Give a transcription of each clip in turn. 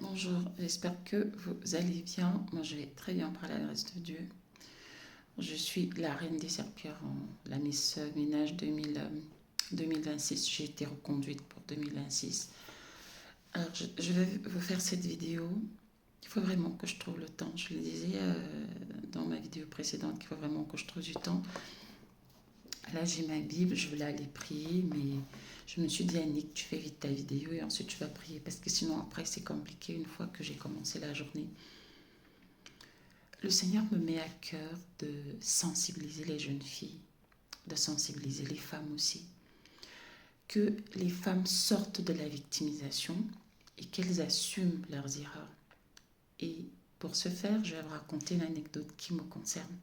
Bonjour, j'espère que vous allez bien. Moi, je vais très bien par la grâce de Dieu. Je suis la reine des serpillères, la Miss Ménage 2026. J'ai été reconduite pour 2026. Alors, je vais vous faire cette vidéo. Il faut vraiment que je trouve le temps. Je le disais dans ma vidéo précédente qu'il faut vraiment que je trouve du temps. Là, j'ai ma Bible, je voulais aller prier, mais je me suis dit, Annick, tu fais vite ta vidéo et ensuite tu vas prier parce que sinon, après, c'est compliqué une fois que j'ai commencé la journée. Le Seigneur me met à cœur de sensibiliser les jeunes filles, de sensibiliser les femmes aussi, que les femmes sortent de la victimisation et qu'elles assument leurs erreurs. Et pour ce faire, je vais vous raconter une anecdote qui me concerne.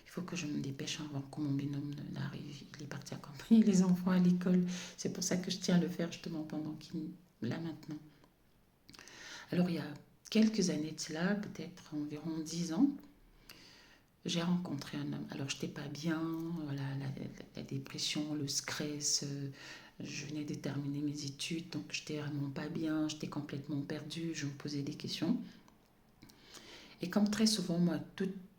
Il faut que je me dépêche avant que mon binôme n'arrive. Il est parti accompagner les enfants à l'école. C'est pour ça que je tiens à le faire justement pendant qu'il est là maintenant. Alors il y a quelques années de cela, peut-être environ 10 ans, j'ai rencontré un homme. Alors, je n'étais pas bien, voilà, la dépression, le stress. Je venais de terminer mes études, donc je n'étais vraiment pas bien, j'étais complètement perdue, je me posais des questions. Et comme très souvent, moi,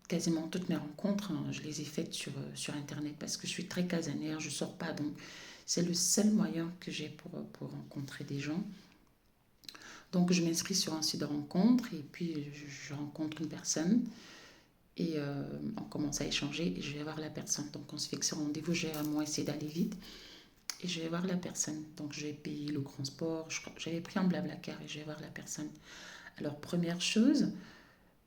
quasiment toutes mes rencontres, hein, je les ai faites sur Internet parce que je suis très casanière, je ne sors pas, donc c'est le seul moyen que j'ai pour rencontrer des gens. Donc, je m'inscris sur un site de rencontre et puis je rencontre une personne. Et on commence à échanger et je vais voir la personne. Donc on se fixe un rendez-vous, je vais vraiment essayer d'aller vite et je vais voir la personne. Donc je vais payer le transport, j'avais pris un blablacar et je vais voir la personne. Alors première chose,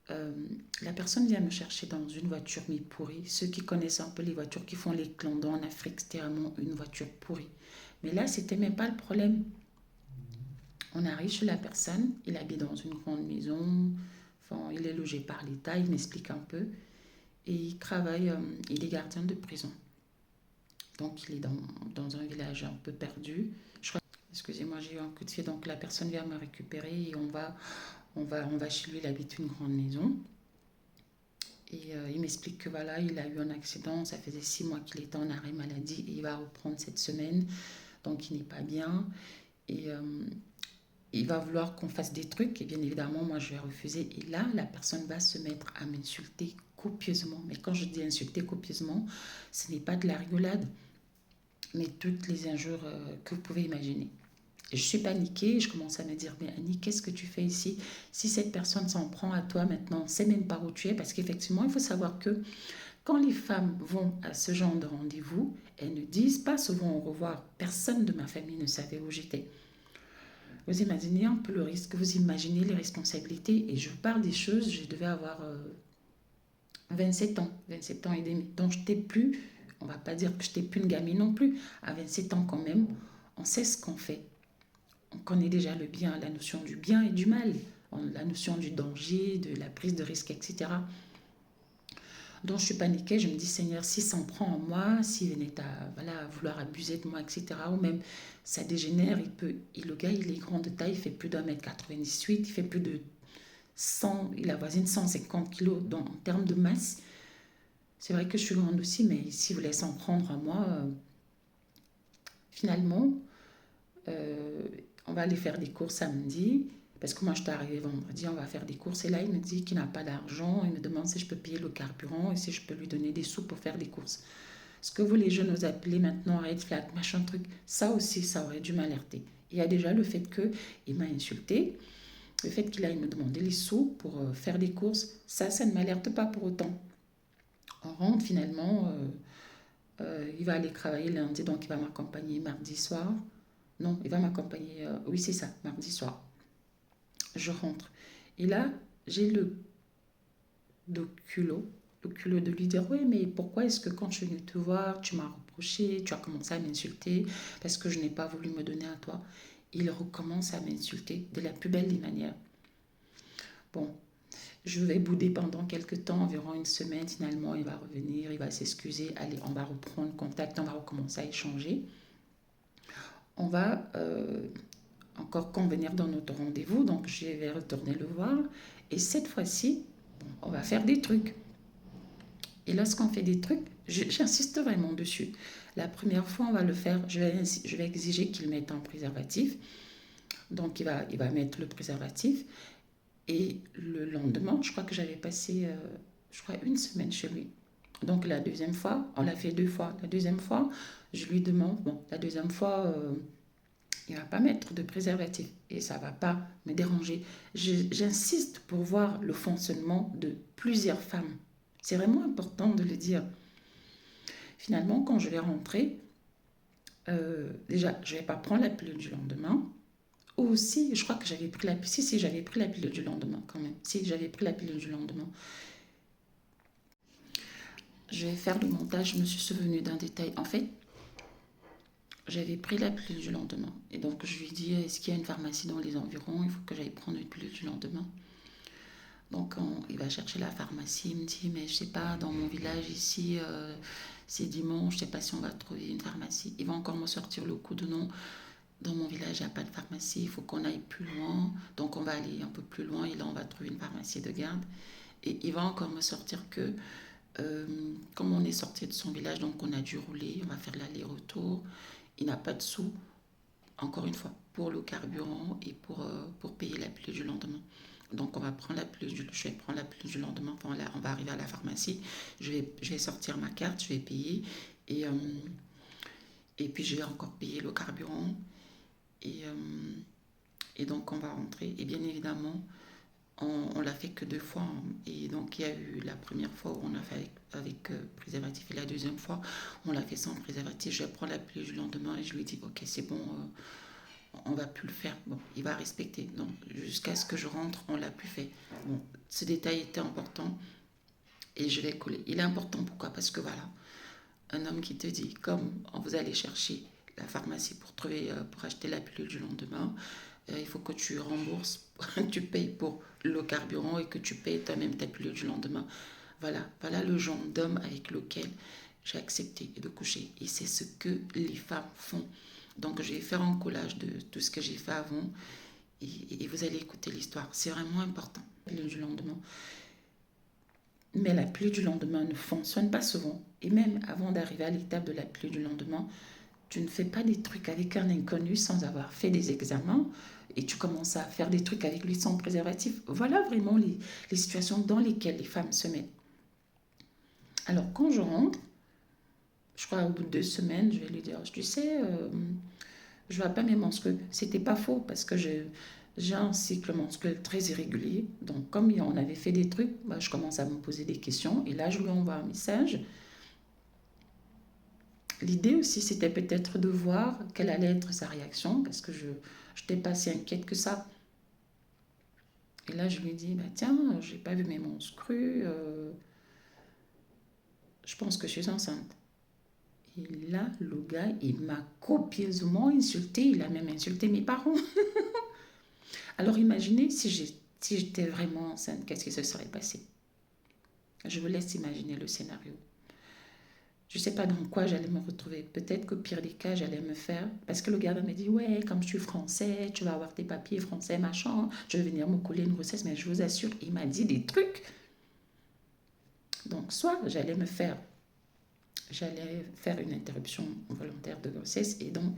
la personne vient me chercher dans une voiture mais pourrie. Ceux qui connaissent un peu les voitures qui font les clandons en Afrique, c'était vraiment une voiture pourrie. Mais là, c'était même pas le problème. On arrive chez la personne, il habite dans une grande maison, enfin, il est logé par l'État, il m'explique un peu. Et il travaille, il est gardien de prison. Donc il est dans un village un peu perdu. Excusez-moi, j'ai eu un coup de fil, donc la personne vient me récupérer et on va chez lui, il habite une grande maison. Et il m'explique que voilà, il a eu un accident, ça faisait 6 mois qu'il était en arrêt maladie et il va reprendre cette semaine, donc il n'est pas bien. Et il va vouloir qu'on fasse des trucs et bien évidemment, moi je vais refuser. Et là, la personne va se mettre à m'insulter copieusement. Mais quand je dis insulter copieusement, ce n'est pas de la rigolade, mais toutes les injures que vous pouvez imaginer. Je suis paniquée, je commence à me dire, mais Annie, qu'est-ce que tu fais ici? Si cette personne s'en prend à toi maintenant, on ne sait même pas où tu es, parce qu'effectivement, il faut savoir que quand les femmes vont à ce genre de rendez-vous, elles ne disent pas souvent au revoir. Personne de ma famille ne savait où j'étais. Vous imaginez un peu le risque, vous imaginez les responsabilités, et je parle des choses, je devais avoir 27 ans, 27 ans et demi. Donc je n'étais plus, on ne va pas dire que je n'étais plus une gamine non plus, à 27 ans quand même, on sait ce qu'on fait. On connaît déjà le bien, la notion du bien et du mal, la notion du danger, de la prise de risque, etc. Donc je suis paniquée, je me dis Seigneur, s'il s'en prend en moi, s'il venait à, voilà, à vouloir abuser de moi, etc. Ou même ça dégénère, il peut. Et le gars, il est grand de taille, il fait plus d'1,98 m, il fait plus de 100, il avoisine 150 kilos en termes de masse. C'est vrai que je suis grande aussi, mais s'il voulait s'en prendre à moi, finalement, euh, on va aller faire des courses samedi. Parce que moi, je suis arrivée vendredi, on va faire des courses. Et là, il me dit qu'il n'a pas d'argent. Il me demande si je peux payer le carburant et si je peux lui donner des sous pour faire des courses. Ce que vous, les jeunes, vous appelez maintenant red flag, machin truc, ça aussi, ça aurait dû m'alerter. Il y a déjà le fait qu'il m'a insulté, le fait qu'il aille me demander les sous pour faire des courses, ça ne m'alerte pas pour autant. On rentre finalement, il va aller travailler lundi, donc il va m'accompagner mardi soir. Non, il va m'accompagner, oui c'est ça, mardi soir. Je rentre. Et là, j'ai le culot de lui dire, oui, mais pourquoi est-ce que quand je suis venue te voir, tu m'as reproché, tu as commencé à m'insulter parce que je n'ai pas voulu me donner à toi. Il recommence à m'insulter de la plus belle des manières. Bon, je vais bouder pendant quelques temps, environ une semaine. Finalement, il va revenir, il va s'excuser. Allez, on va reprendre contact, on va recommencer à échanger. On va encore convenir dans notre rendez-vous, donc je vais retourner le voir. Et cette fois-ci, bon, on va faire des trucs. Et lorsqu'on fait des trucs, j'insiste vraiment dessus. La première fois, on va le faire, je vais exiger qu'il mette un préservatif. Donc, il va mettre le préservatif. Et le lendemain, je crois que j'avais passé, je crois, une semaine chez lui. Donc, la deuxième fois, on l'a fait 2 fois. La deuxième fois, je lui demande, bon, la deuxième fois, il ne va pas mettre de préservatif et ça ne va pas me déranger. J'insiste pour voir le fonctionnement de plusieurs femmes. C'est vraiment important de le dire. Finalement, quand je vais rentrer, déjà, je ne vais pas prendre la pilule du lendemain. Ou aussi, je crois que j'avais pris la pilule. Si, j'avais pris la pilule du lendemain quand même. Si, j'avais pris la pilule du lendemain. Je vais faire le montage, je me suis souvenu d'un détail. En fait, j'avais pris la pilule du lendemain. Et donc, je lui dis, est-ce qu'il y a une pharmacie dans les environs? Il faut que j'aille prendre une pilule du lendemain. Donc, il va chercher la pharmacie. Il me dit, mais je sais pas, dans mon village ici, c'est dimanche, je sais pas si on va trouver une pharmacie. Il va encore me sortir le coup de non. Dans mon village, il n'y a pas de pharmacie, il faut qu'on aille plus loin. Donc, on va aller un peu plus loin et là, on va trouver une pharmacie de garde. Et il va encore me sortir que, comme on est sorti de son village, donc on a dû rouler, on va faire l'aller-retour. Il n'a pas de sous, encore une fois, pour le carburant et pour payer la pilule du lendemain. Donc, on va prendre je vais prendre la pilule du lendemain. Enfin, là, on va arriver à la pharmacie. Je vais sortir ma carte, je vais payer. Et, euh, et puis, je vais encore payer le carburant. Et, et donc, on va rentrer. Et bien évidemment, on l'a fait que 2 fois. Et donc, il y a eu la première fois où on l'a fait avec préservatif. Et la deuxième fois, on l'a fait sans préservatif. Je vais prendre la pilule du lendemain et je lui dis, ok, c'est bon, on va plus le faire. Bon, il va respecter. Donc, jusqu'à ce que je rentre, on l'a plus fait. Bon, ce détail était important et je l'ai collé. Il est important, pourquoi? Parce que voilà, un homme qui te dit, comme vous allez chercher la pharmacie pour acheter la pilule du lendemain, il faut que tu rembourses, tu payes pour le carburant et que tu payes toi-même ta pilule du lendemain. Voilà le genre d'homme avec lequel j'ai accepté de coucher. Et c'est ce que les femmes font. Donc, je vais faire un collage de tout ce que j'ai fait avant et vous allez écouter l'histoire. C'est vraiment important, la pilule du lendemain. Mais la pilule du lendemain ne fonctionne pas souvent. Et même avant d'arriver à l'étape de la pilule du lendemain, tu ne fais pas des trucs avec un inconnu sans avoir fait des examens et tu commences à faire des trucs avec lui sans préservatif. Voilà vraiment les situations dans lesquelles les femmes se mettent. Alors, quand je rentre, je crois au bout de 2 semaines, je vais lui dire, tu sais, je ne vois pas mes menstrues. C'était pas faux parce que j'ai un cycle menstruel très irrégulier. Donc, comme on avait fait des trucs, bah, je commence à me poser des questions. Et là, je lui envoie un message. L'idée aussi, c'était peut-être de voir quelle allait être sa réaction parce que je n'étais pas si inquiète que ça. Et là, je lui dis, bah, tiens, j'ai pas vu mes menstrues, je pense que je suis enceinte. Et là, le gars, il m'a copieusement insulté, il a même insulté mes parents. Alors imaginez si j'étais vraiment enceinte, qu'est-ce qui se serait passé? Je vous laisse imaginer le scénario. Je ne sais pas dans quoi j'allais me retrouver. Peut-être qu'au pire des cas, j'allais me faire. Parce que le gars me dit, ouais, comme je suis français, tu vas avoir tes papiers français, machin, tu vas venir me coller une grossesse. Mais je vous assure, il m'a dit des trucs. Donc, soit j'allais faire une interruption volontaire de grossesse. Et donc,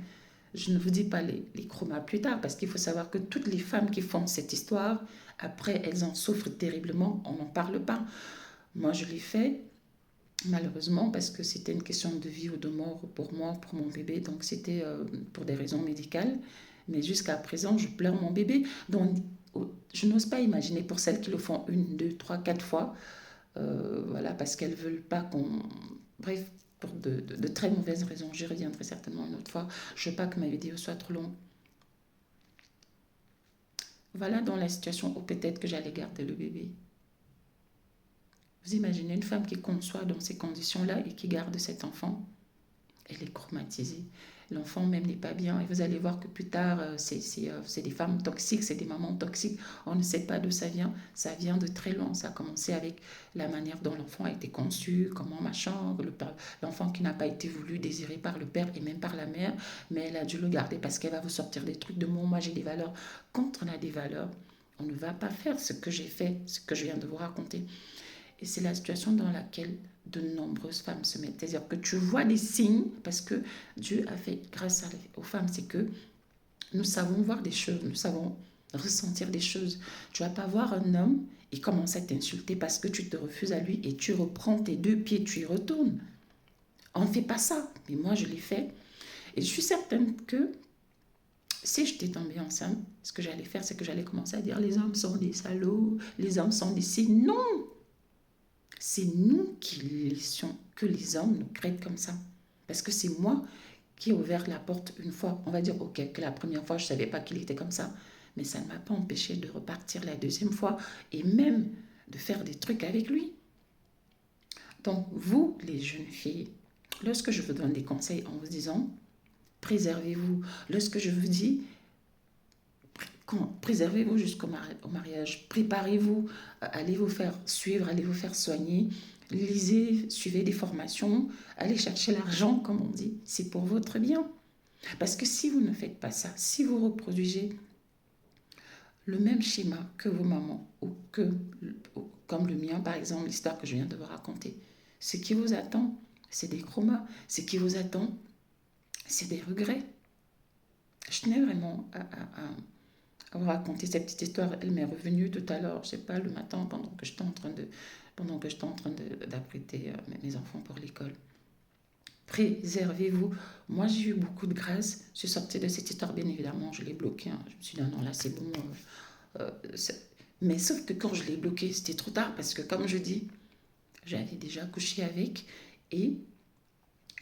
je ne vous dis pas les chromas plus tard, parce qu'il faut savoir que toutes les femmes qui font cette histoire, après, elles en souffrent terriblement. On n'en parle pas. Moi, je l'ai fait. Malheureusement, parce que c'était une question de vie ou de mort pour moi, pour mon bébé, donc c'était pour des raisons médicales. Mais jusqu'à présent, je pleure mon bébé. Donc, je n'ose pas imaginer pour celles qui le font 1, 2, 3, 4 fois, voilà, parce qu'elles ne veulent pas qu'on... Bref, pour de très mauvaises raisons. J'y reviendrai certainement une autre fois. Je ne veux pas que ma vidéo soit trop longue. Voilà dans la situation où peut-être que j'allais garder le bébé. Vous imaginez une femme qui conçoit dans ces conditions-là et qui garde cet enfant, elle est traumatisée. L'enfant même n'est pas bien et vous allez voir que plus tard, c'est des femmes toxiques, c'est des mamans toxiques. On ne sait pas d'où ça vient de très loin. Ça a commencé avec la manière dont l'enfant a été conçu, comment machin, l'enfant qui n'a pas été voulu, désiré par le père et même par la mère, mais elle a dû le garder parce qu'elle va vous sortir des trucs de moi j'ai des valeurs. Quand on a des valeurs, on ne va pas faire ce que j'ai fait, ce que je viens de vous raconter. Et c'est la situation dans laquelle de nombreuses femmes se mettent. C'est-à-dire que tu vois des signes, parce que Dieu a fait grâce aux femmes, c'est que Nous savons voir des choses, nous savons ressentir des choses. Tu vas pas voir un homme et commencer à t'insulter parce que tu te refuses à lui et tu reprends tes deux pieds, tu y retournes. On ne fait pas ça, mais moi je l'ai fait. Et je suis certaine que si j'étais tombée enceinte, ce que j'allais faire, c'est que j'allais commencer à dire les hommes sont des salauds, les hommes sont des si. Non, c'est nous qui laissions que les hommes nous traitent comme ça. Parce que c'est moi qui ai ouvert la porte une fois. On va dire, ok, que la première fois, je ne savais pas qu'il était comme ça. Mais ça ne m'a pas empêché de repartir la deuxième fois et même de faire des trucs avec lui. Donc, vous, les jeunes filles, lorsque je vous donne des conseils en vous disant, préservez-vous. Lorsque je vous dis, préservez-vous jusqu'au mariage, préparez-vous, allez vous faire suivre, allez vous faire soigner, lisez, suivez des formations, allez chercher l'argent, comme on dit, c'est pour votre bien. Parce que si vous ne faites pas ça, si vous reproduisez le même schéma que vos mamans, comme le mien par exemple, l'histoire que je viens de vous raconter, ce qui vous attend, c'est des traumas, ce qui vous attend, c'est des regrets. Je tenais vraiment à vous raconter cette petite histoire. Elle m'est revenue tout à l'heure, je sais pas, le matin, pendant que j'étais en train d'apprêter mes enfants pour l'école. Préservez-vous. Moi, j'ai eu beaucoup de grâce. Je suis sortie de cette histoire, bien évidemment, je l'ai bloquée. Je me suis dit, non, là, c'est bon. Euh, mais sauf que quand je l'ai bloqué, c'était trop tard parce que, comme je dis, j'avais déjà couché avec et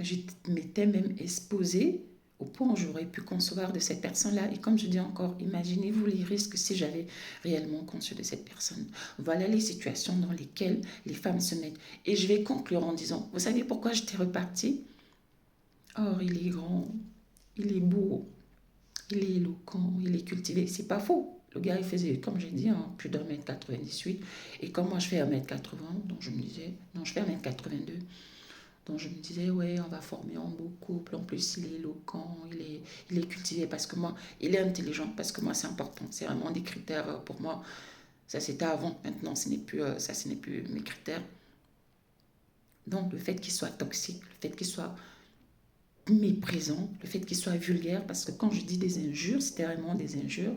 je m'étais même exposée au point où j'aurais pu concevoir de cette personne-là. Et comme je dis encore, imaginez-vous les risques si j'avais réellement conçu de cette personne. Voilà les situations dans lesquelles les femmes se mettent. Et je vais conclure en disant, vous savez pourquoi j'étais repartie? Or, il est grand, il est beau, il est éloquent, il est cultivé. C'est pas faux. Le gars, il faisait, comme j'ai dit, plus d'un mètre 98. Et comme moi, je fais 1m80, donc je me disais, non, je fais 1m82. Donc je me disais, ouais, on va former un beau couple. En plus, il est éloquent, il est cultivé parce que moi, il est intelligent parce que moi, c'est important. C'est vraiment des critères pour moi. Ça, c'était avant. Maintenant, ce n'est plus mes critères. Donc, le fait qu'il soit toxique, le fait qu'il soit méprisant, le fait qu'il soit vulgaire, parce que quand je dis des injures, c'était vraiment des injures,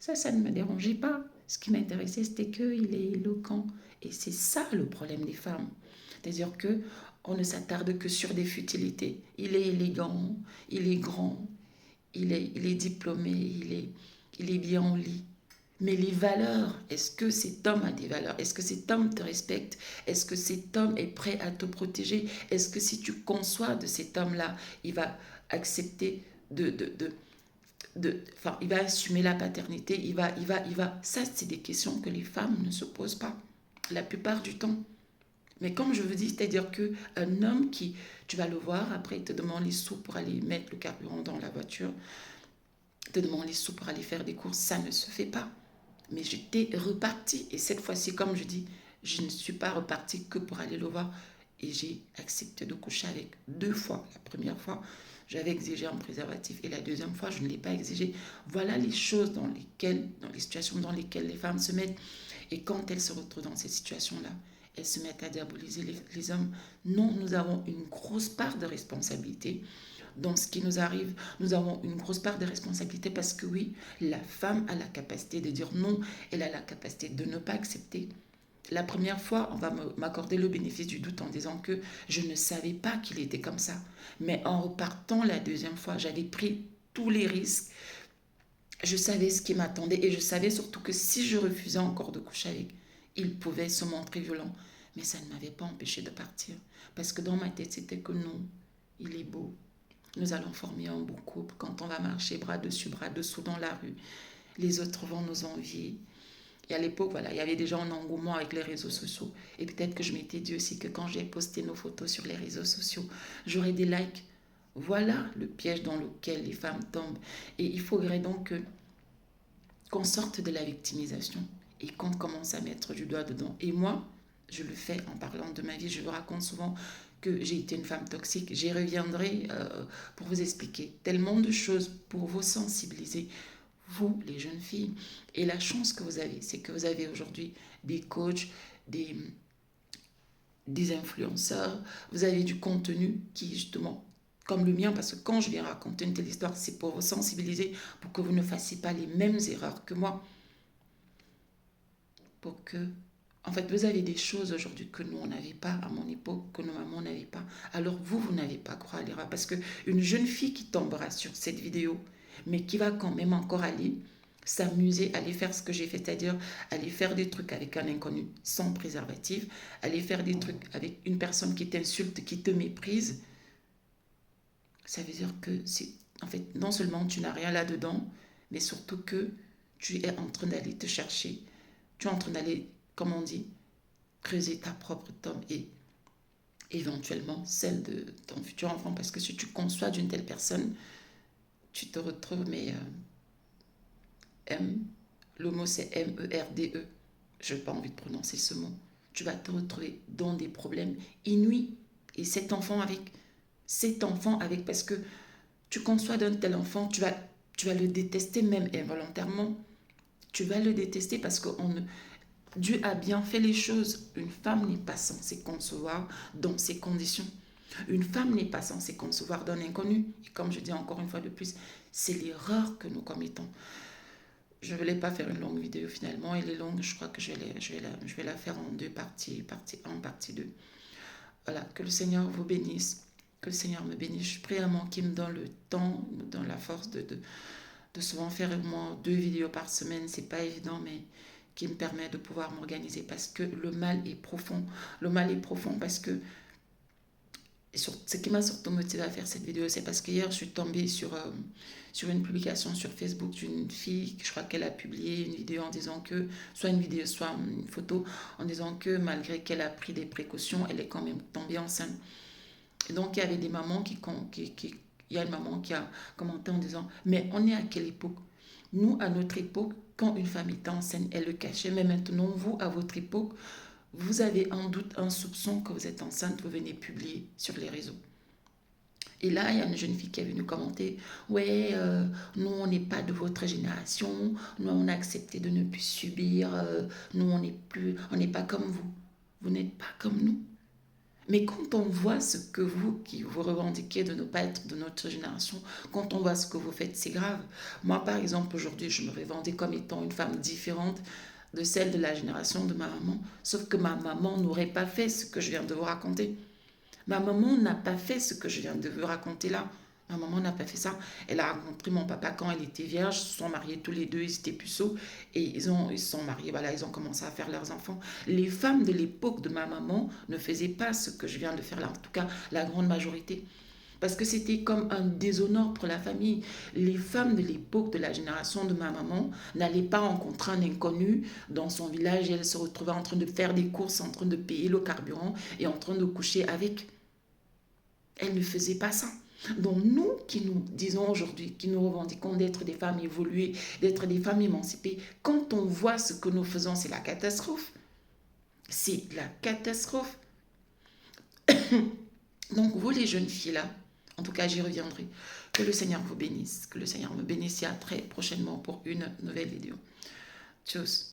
ça ne me dérangeait pas. Ce qui m'intéressait, c'était qu'il est éloquent. Et c'est ça le problème des femmes. C'est-à-dire que on ne s'attarde que sur des futilités. Il est élégant, il est grand, il est diplômé, il est bien en lit. Mais les valeurs, est-ce que cet homme a des valeurs? Est-ce que cet homme te respecte? Est-ce que cet homme est prêt à te protéger? Est-ce que si tu conçois de cet homme-là, il va accepter enfin, il va assumer la paternité, il va. Ça, c'est des questions que les femmes ne se posent pas la plupart du temps. Mais comme je vous dis, c'est-à-dire qu'un homme qui, tu vas le voir, après il te demande les sous pour aller mettre le carburant dans la voiture, te demande les sous pour aller faire des courses, ça ne se fait pas. Mais j'étais repartie. Et cette fois-ci, comme je dis, je ne suis pas repartie que pour aller le voir. Et j'ai accepté de coucher avec 2 fois. La première fois, j'avais exigé un préservatif. Et la deuxième fois, je ne l'ai pas exigé. Voilà les choses dans les situations dans lesquelles les femmes se mettent. Et quand elles se retrouvent dans ces situations-là, elles se mettent à diaboliser les hommes. Non, nous avons une grosse part de responsabilité dans ce qui nous arrive. Nous avons une grosse part de responsabilité parce que oui, la femme a la capacité de dire non, elle a la capacité de ne pas accepter. La première fois, on va m'accorder le bénéfice du doute en disant que je ne savais pas qu'il était comme ça. Mais en repartant la deuxième fois, j'avais pris tous les risques. Je savais ce qui m'attendait et je savais surtout que si je refusais encore de coucher avec, il pouvait se montrer violent. Mais ça ne m'avait pas empêché de partir. Parce que dans ma tête, c'était que non, il est beau. Nous allons former un beau couple quand on va marcher bras dessus, bras dessous dans la rue. Les autres vont nous envier. Et à l'époque, voilà, il y avait déjà un engouement avec les réseaux sociaux. Et peut-être que je m'étais dit aussi que quand j'ai posté nos photos sur les réseaux sociaux, j'aurais des likes. Voilà le piège dans lequel les femmes tombent. Et il faudrait donc qu'on sorte de la victimisation et qu'on commence à mettre du doigt dedans. Et moi, je le fais en parlant de ma vie. Je vous raconte souvent que j'ai été une femme toxique. J'y reviendrai pour vous expliquer tellement de choses, pour vous sensibiliser, vous, les jeunes filles. Et la chance que vous avez, c'est que vous avez aujourd'hui des coachs, des influenceurs, vous avez du contenu qui justement comme le mien, parce que quand je viens raconter une telle histoire, c'est pour vous sensibiliser, pour que vous ne fassiez pas les mêmes erreurs que moi. Pour que, en fait, vous avez des choses aujourd'hui que nous, on n'avait pas à mon époque, que nos mamans n'avaient pas. Alors vous n'avez pas croire à l'erreur. Parce qu'une jeune fille qui tombera sur cette vidéo, mais qui va quand même encore aller s'amuser, aller faire ce que j'ai fait, c'est-à-dire aller faire des trucs avec un inconnu sans préservatif, aller faire des trucs avec une personne qui t'insulte, qui te méprise, ça veut dire que c'est, en fait, non seulement tu n'as rien là-dedans, mais surtout que tu es en train d'aller te chercher, tu es en train d'aller, comme on dit, creuser ta propre tombe et éventuellement celle de ton futur enfant. Parce que si tu conçois d'une telle personne, tu te retrouves, mais M, le mot c'est M-E-R-D-E. Je n'ai pas envie de prononcer ce mot. Tu vas te retrouver dans des problèmes inouïs. Et cet enfant avec, parce que tu conçois d'un tel enfant, tu vas le détester même involontairement. Tu vas le détester parce que Dieu a bien fait les choses. Une femme n'est pas censée concevoir dans ces conditions. Une femme n'est pas censée concevoir d'un inconnu. Et comme je dis encore une fois de plus, c'est l'erreur que nous commettons. Je ne voulais pas faire une longue vidéo finalement. Elle est longue, je crois que je vais la faire en deux parties, partie 1, partie 2. Voilà, que le Seigneur vous bénisse, que le Seigneur me bénisse. Je prie à moi qu'il me donne le temps, me donne la force de souvent faire au moins 2 vidéos par semaine. C'est pas évident, mais qui me permet de pouvoir m'organiser parce que le mal est profond. Le mal est profond parce que ce qui m'a surtout motivé à faire cette vidéo, c'est parce qu'hier, je suis tombée sur une publication sur Facebook d'une fille, je crois qu'elle a publié une vidéo en disant que, soit une vidéo, soit une photo, en disant que malgré qu'elle a pris des précautions, elle est quand même tombée enceinte. Et donc, il y avait des mamans il y a une maman qui a commenté en disant, mais on est à quelle époque? Nous, à notre époque, quand une femme était enceinte, elle le cachait, mais maintenant, vous, à votre époque, vous avez un doute, un soupçon que vous êtes enceinte, vous venez publier sur les réseaux. Et là, il y a une jeune fille qui est venue commenter, ouais, nous, on n'est pas de votre génération, nous, on a accepté de ne plus subir, nous, on n'est pas comme vous. Vous n'êtes pas comme nous. Mais quand on voit ce que qui vous revendiquez de ne pas être de notre génération, quand on voit ce que vous faites, c'est grave. Moi, par exemple, aujourd'hui, je me revendique comme étant une femme différente de celle de la génération de ma maman. Sauf que ma maman n'aurait pas fait ce que je viens de vous raconter. Ma maman n'a pas fait ce que je viens de vous raconter là. Ma maman n'a pas fait ça. Elle a rencontré mon papa quand elle était vierge. Ils se sont mariés tous les deux, ils étaient puceaux. Et ils se sont mariés, voilà, ils ont commencé à faire leurs enfants. Les femmes de l'époque de ma maman ne faisaient pas ce que je viens de faire là. En tout cas, la grande majorité. Parce que c'était comme un déshonneur pour la famille. Les femmes de l'époque, de la génération de ma maman, n'allaient pas rencontrer un inconnu dans son village et elles se retrouvaient en train de faire des courses, en train de payer le carburant et en train de coucher avec. Elles ne faisaient pas ça. Donc nous qui nous disons aujourd'hui, qui nous revendiquons d'être des femmes évoluées, d'être des femmes émancipées, quand on voit ce que nous faisons, c'est la catastrophe. C'est la catastrophe. Donc vous les jeunes filles là, en tout cas j'y reviendrai, que le Seigneur vous bénisse, que le Seigneur me bénisse et à très prochainement pour une nouvelle vidéo. Tchuss.